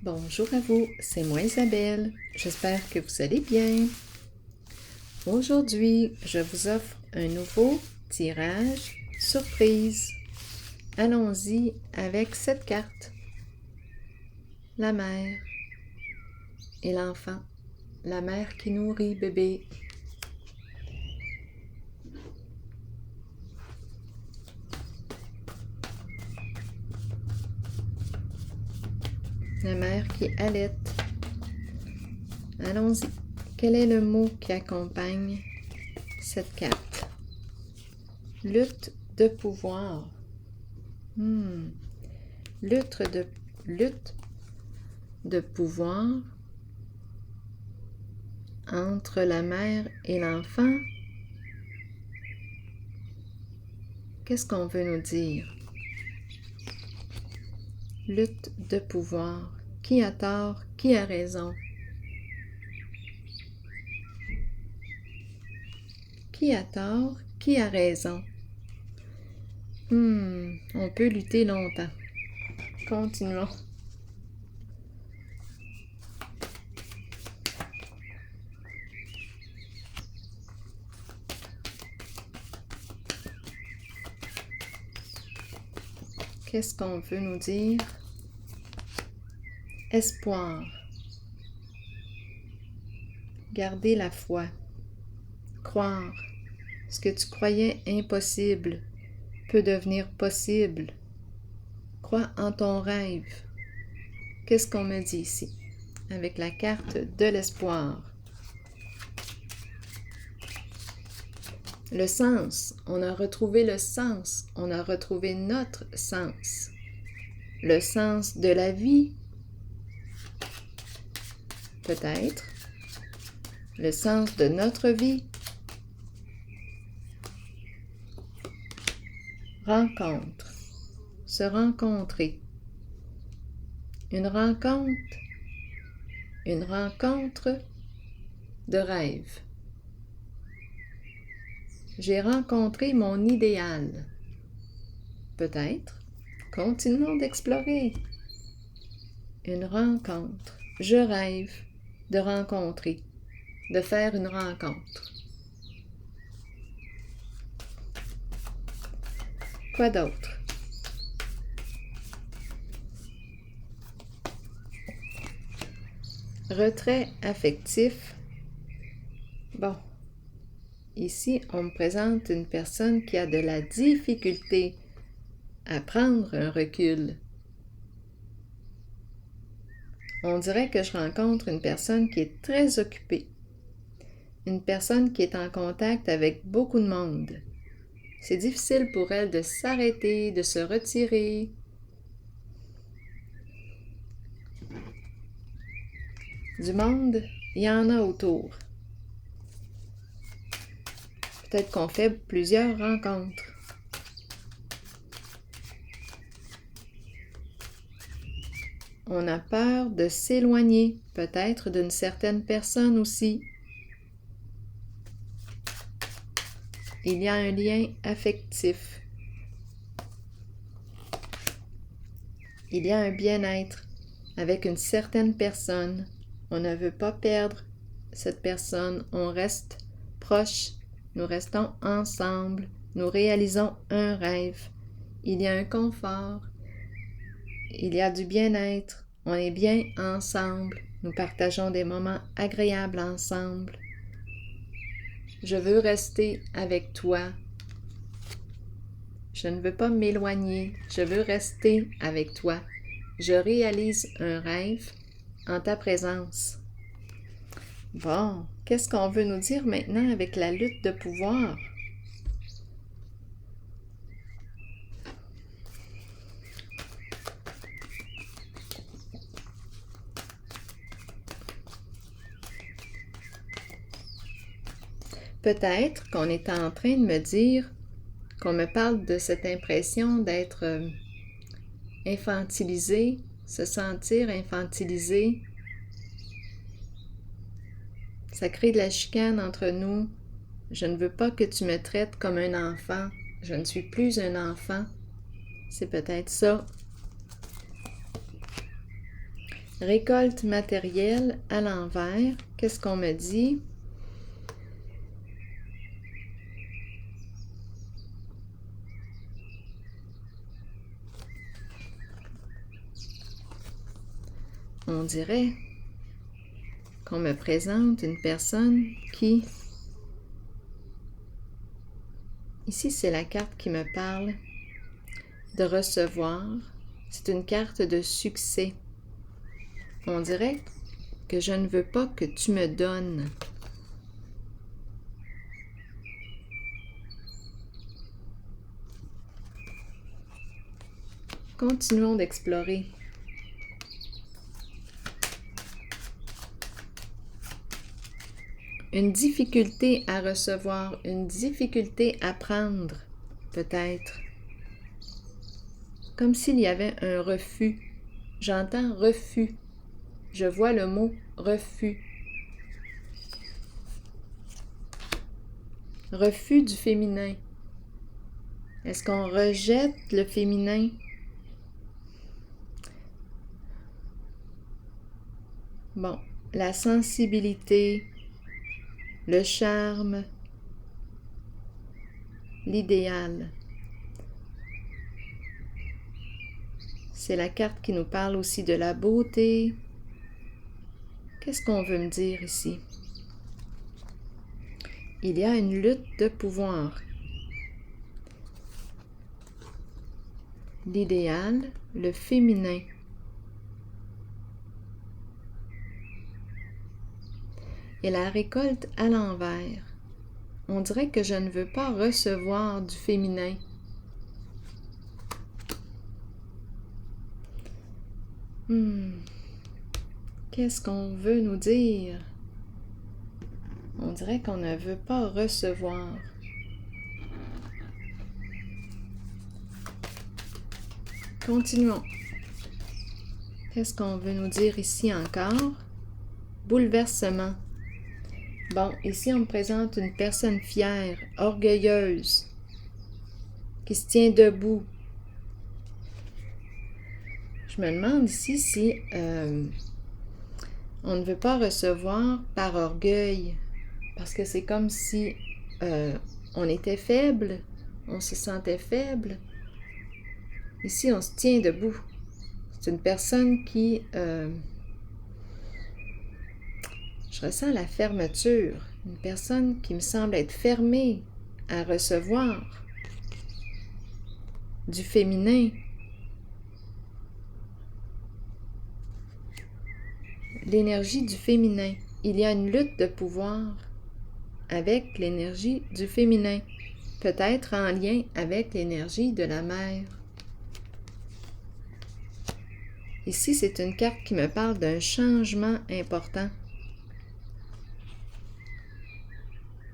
Bonjour à vous, c'est moi Isabelle. J'espère que vous allez bien. Aujourd'hui, je vous offre un nouveau tirage surprise. Allons-y avec cette carte. La mère et l'enfant. La mère qui nourrit bébé. La mère qui allaite. Allons-y. Quel est le mot qui accompagne cette carte? Lutte de pouvoir. Lutte de pouvoir entre la mère et l'enfant. Qu'est-ce qu'on veut nous dire? Lutte de pouvoir. Qui a tort? Qui a raison? Qui a tort? Qui a raison? On peut lutter longtemps. Continuons. Qu'est-ce qu'on veut nous dire? Espoir. Garder la foi. Croire. Ce que tu croyais impossible peut devenir possible. Crois en ton rêve. Qu'est-ce qu'on me dit ici? Avec la carte de l'espoir. Le sens. On a retrouvé le sens. On a retrouvé notre sens. Le sens de la vie. Peut-être. Le sens de notre vie. Rencontre. Se rencontrer. Une rencontre. Une rencontre de rêve. J'ai rencontré mon idéal. Peut-être. Continuons d'explorer. Une rencontre. Je rêve de rencontrer, de faire une rencontre. Quoi d'autre? Retrait affectif. Bon, ici, on me présente une personne qui a de la difficulté à prendre un recul. On dirait que je rencontre une personne qui est très occupée. Une personne qui est en contact avec beaucoup de monde. C'est difficile pour elle de s'arrêter, de se retirer. Du monde, il y en a autour. Peut-être qu'on fait plusieurs rencontres. On a peur de s'éloigner, peut-être d'une certaine personne aussi. Il y a un lien affectif. Il y a un bien-être avec une certaine personne. On ne veut pas perdre cette personne. On reste proche. Nous restons ensemble. Nous réalisons un rêve. Il y a un confort. Il y a du bien-être. On est bien ensemble. Nous partageons des moments agréables ensemble. Je veux rester avec toi. Je ne veux pas m'éloigner. Je veux rester avec toi. Je réalise un rêve en ta présence. Bon, qu'est-ce qu'on veut nous dire maintenant avec la lutte de pouvoir? Peut-être qu'on est en train de me dire, qu'on me parle de cette impression d'être infantilisé, se sentir infantilisé. Ça crée de la chicane entre nous. Je ne veux pas que tu me traites comme un enfant. Je ne suis plus un enfant. C'est peut-être ça. Récolte matérielle à l'envers. Qu'est-ce qu'on me dit? On dirait qu'on me présente une personne qui... Ici, c'est la carte qui me parle de recevoir. C'est une carte de succès. On dirait que je ne veux pas que tu me donnes. Continuons d'explorer. Une difficulté à recevoir, une difficulté à prendre, peut-être. Comme s'il y avait un refus. J'entends refus. Je vois le mot refus. Refus du féminin. Est-ce qu'on rejette le féminin? Bon, la sensibilité, le charme, l'idéal. C'est la carte qui nous parle aussi de la beauté. Qu'est-ce qu'on veut me dire ici? Il y a une lutte de pouvoir. L'idéal, le féminin. Et la récolte à l'envers. On dirait que je ne veux pas recevoir du féminin. Qu'est-ce qu'on veut nous dire? On dirait qu'on ne veut pas recevoir. Continuons. Qu'est-ce qu'on veut nous dire ici encore? Bouleversement. Bon, ici on me présente une personne fière, orgueilleuse, qui se tient debout. Je me demande ici si on ne veut pas recevoir par orgueil, parce que c'est comme si on était faible, on se sentait faible. Ici, on se tient debout. C'est une personne qui... je ressens la fermeture. Une personne qui me semble être fermée à recevoir du féminin. L'énergie du féminin. Il y a une lutte de pouvoir avec l'énergie du féminin. Peut-être en lien avec l'énergie de la mère. Ici, c'est une carte qui me parle d'un changement important.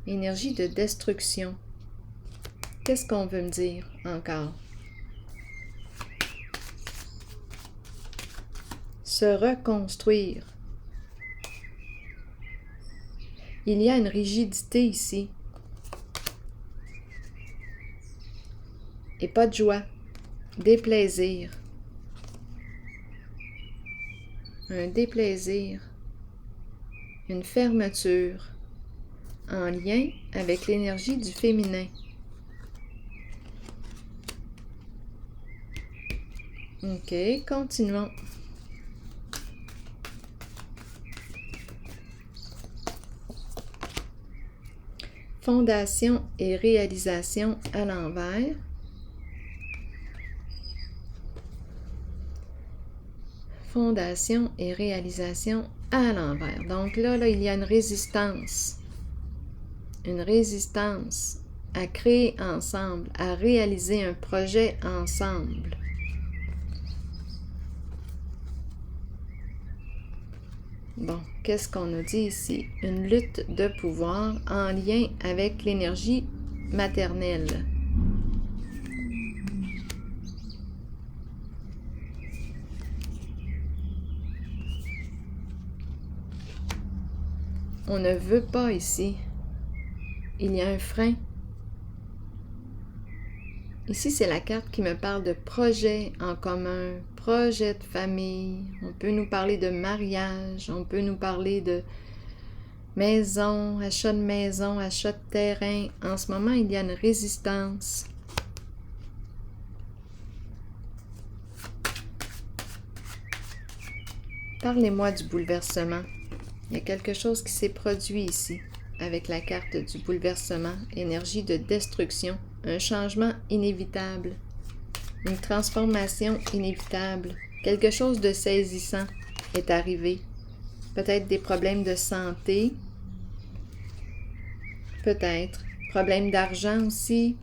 Énergie de destruction. Qu'est-ce qu'on veut me dire encore? Se reconstruire. Il y a une rigidité ici. Et pas de joie. Déplaisir. Un déplaisir. Une fermeture. En lien avec l'énergie du féminin. Ok, continuons. Fondation et réalisation à l'envers. Fondation et réalisation à l'envers. Donc là, il y a une résistance. Une résistance à créer ensemble, à réaliser un projet ensemble. Bon, qu'est-ce qu'on nous dit ici? Une lutte de pouvoir en lien avec l'énergie maternelle. On ne veut pas ici. Il y a un frein. Ici, c'est la carte qui me parle de projet en commun, projet de famille. On peut nous parler de mariage, on peut nous parler de maison, achat de terrain. En ce moment, il y a une résistance. Parlez-moi du bouleversement. Il y a quelque chose qui s'est produit ici avec la carte du bouleversement, énergie de destruction, un changement inévitable, une transformation inévitable, quelque chose de saisissant est arrivé. Peut-être des problèmes de santé, peut-être. Problèmes d'argent aussi.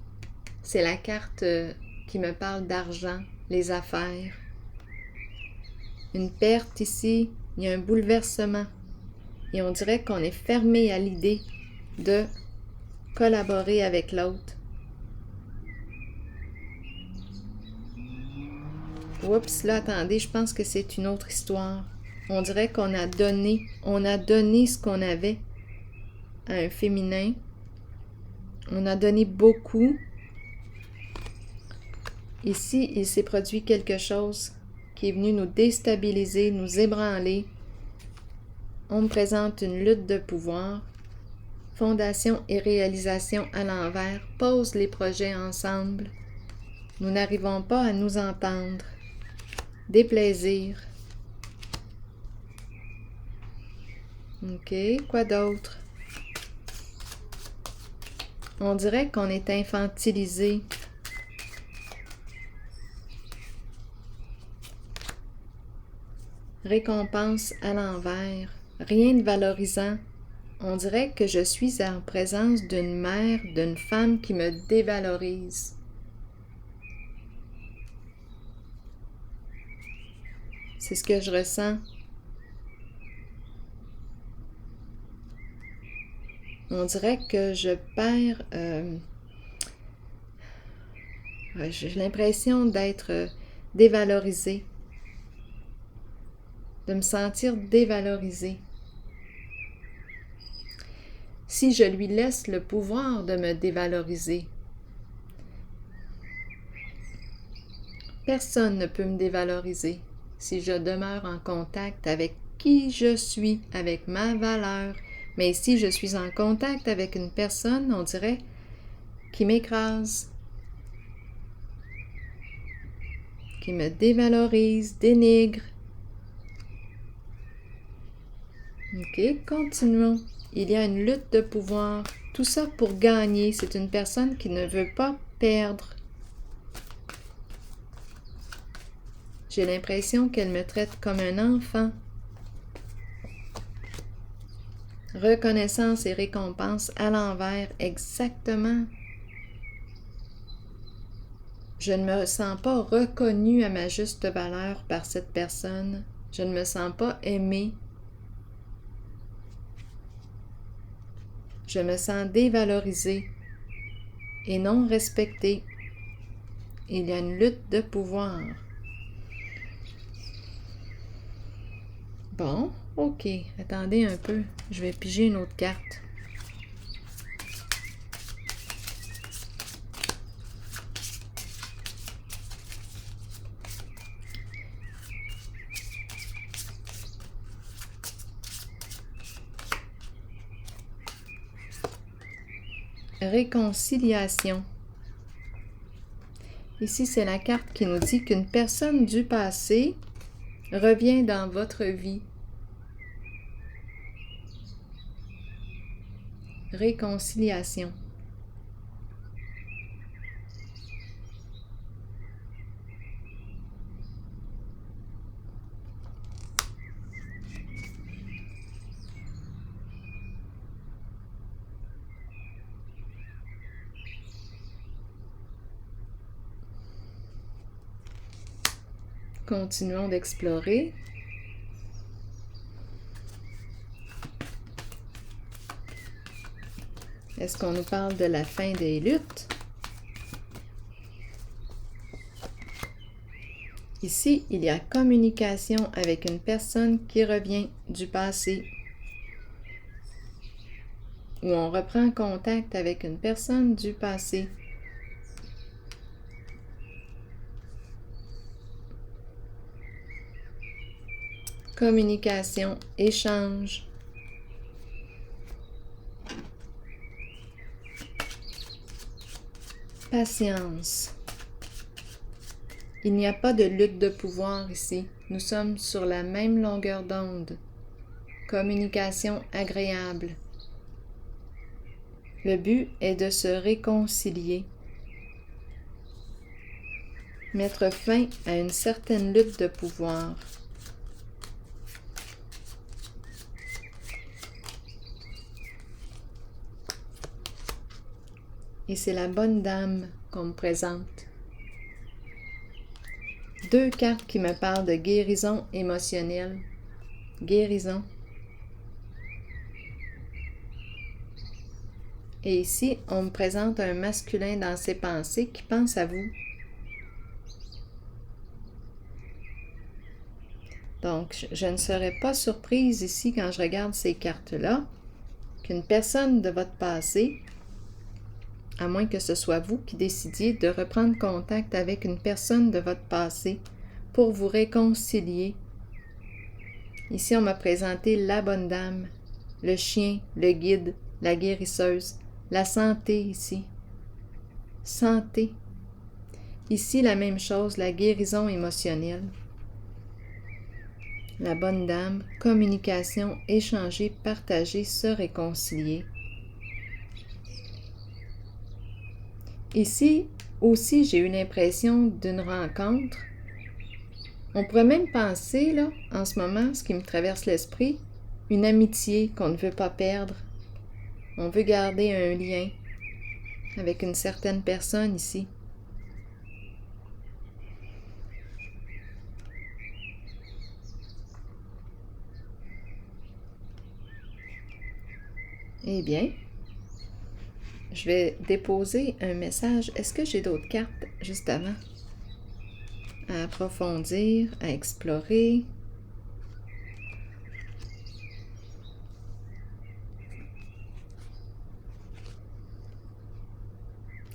C'est la carte qui me parle d'argent, les affaires. Une perte ici, il y a un bouleversement. Et on dirait qu'on est fermé à l'idée de collaborer avec l'autre. Oups, là, attendez, je pense que c'est une autre histoire. On dirait qu'on a donné ce qu'on avait à un féminin. On a donné beaucoup. Ici, il s'est produit quelque chose qui est venu nous déstabiliser, nous ébranler. On me présente une lutte de pouvoir. Fondation et réalisation à l'envers. Pose les projets ensemble. Nous n'arrivons pas à nous entendre. Déplaisir. OK, quoi d'autre? On dirait qu'on est infantilisé. Récompense à l'envers. Rien de valorisant. On dirait que je suis en présence d'une mère, d'une femme qui me dévalorise. C'est ce que je ressens. On dirait que je perds... j'ai l'impression d'être dévalorisée. De me sentir dévalorisée. Si je lui laisse le pouvoir de me dévaloriser, personne ne peut me dévaloriser si je demeure en contact avec qui je suis, avec ma valeur. Mais si je suis en contact avec une personne, on dirait, qui m'écrase, qui me dévalorise, dénigre. OK, continuons. Il y a une lutte de pouvoir. Tout ça pour gagner. C'est une personne qui ne veut pas perdre. J'ai l'impression qu'elle me traite comme un enfant. Reconnaissance et récompense à l'envers, exactement. Je ne me sens pas reconnue à ma juste valeur par cette personne. Je ne me sens pas aimée. Je me sens dévalorisée et non respectée. Il y a une lutte de pouvoir. Bon, OK. Attendez un peu. Je vais piger une autre carte. Réconciliation. Ici, c'est la carte qui nous dit qu'une personne du passé revient dans votre vie. Réconciliation. Continuons d'explorer. Est-ce qu'on nous parle de la fin des luttes? Ici, il y a communication avec une personne qui revient du passé. Ou on reprend contact avec une personne du passé. communication, échange. Patience. Il n'y a pas de lutte de pouvoir ici. Nous sommes sur la même longueur d'onde. Communication agréable. Le but est de se réconcilier. Mettre fin à une certaine lutte de pouvoir. Et c'est la bonne dame qu'on me présente. 2 cartes qui me parlent de guérison émotionnelle. Guérison. Et ici, on me présente un masculin dans ses pensées qui pense à vous. Donc, je ne serais pas surprise ici, quand je regarde ces cartes-là, qu'une personne de votre passé, à moins que ce soit vous qui décidiez de reprendre contact avec une personne de votre passé pour vous réconcilier. Ici, on m'a présenté la bonne dame, le chien, le guide, la guérisseuse, la santé ici. Santé. Ici, la même chose, la guérison émotionnelle. La bonne dame, communication, échanger, partager, se réconcilier. Ici, aussi, j'ai eu l'impression d'une rencontre. On pourrait même penser, là, en ce moment, ce qui me traverse l'esprit, une amitié qu'on ne veut pas perdre. On veut garder un lien avec une certaine personne ici. Eh bien, je vais déposer un message. Est-ce que j'ai d'autres cartes juste avant? À approfondir, à explorer.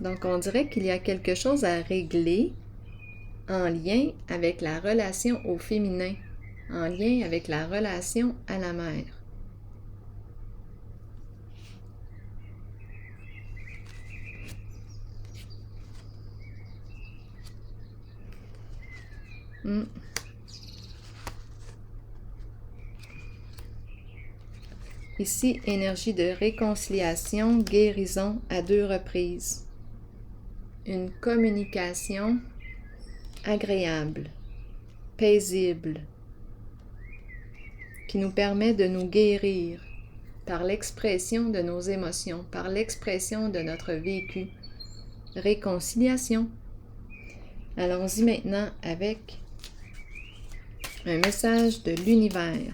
Donc, on dirait qu'il y a quelque chose à régler en lien avec la relation au féminin, en lien avec la relation à la mère. Ici, énergie de réconciliation, guérison à 2 reprises. Une communication agréable, paisible, qui nous permet de nous guérir par l'expression de nos émotions, par l'expression de notre vécu. Réconciliation. Allons-y maintenant avec un message de l'univers.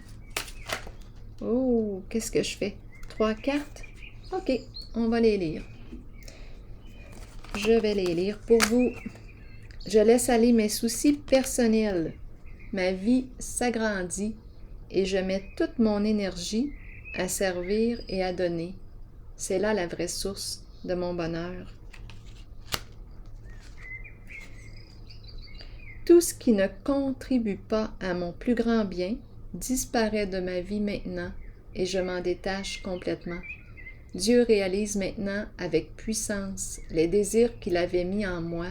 Oh, qu'est-ce que je fais? 3 cartes? OK, on va les lire. Je vais les lire pour vous. Je laisse aller mes soucis personnels. Ma vie s'agrandit et je mets toute mon énergie à servir et à donner. C'est là la vraie source de mon bonheur. Tout ce qui ne contribue pas à mon plus grand bien disparaît de ma vie maintenant et je m'en détache complètement. Dieu réalise maintenant avec puissance les désirs qu'il avait mis en moi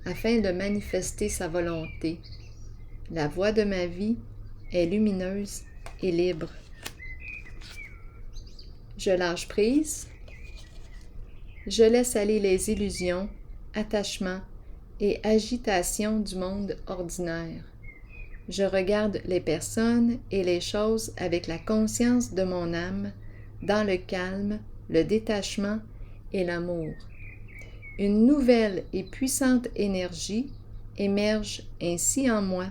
afin de manifester sa volonté. La voie de ma vie est lumineuse et libre. Je lâche prise. Je laisse aller les illusions, attachements et agitations du monde ordinaire. Je regarde les personnes et les choses avec la conscience de mon âme, dans le calme, le détachement et l'amour. Une nouvelle et puissante énergie émerge ainsi en moi.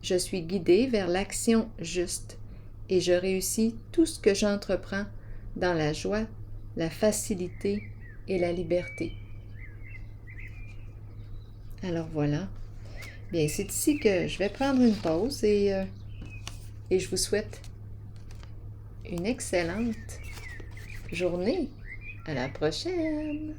Je suis guidée vers l'action juste et je réussis tout ce que j'entreprends dans la joie, la facilité et la liberté. Alors voilà. Bien, c'est ici que je vais prendre une pause et je vous souhaite une excellente journée. À la prochaine!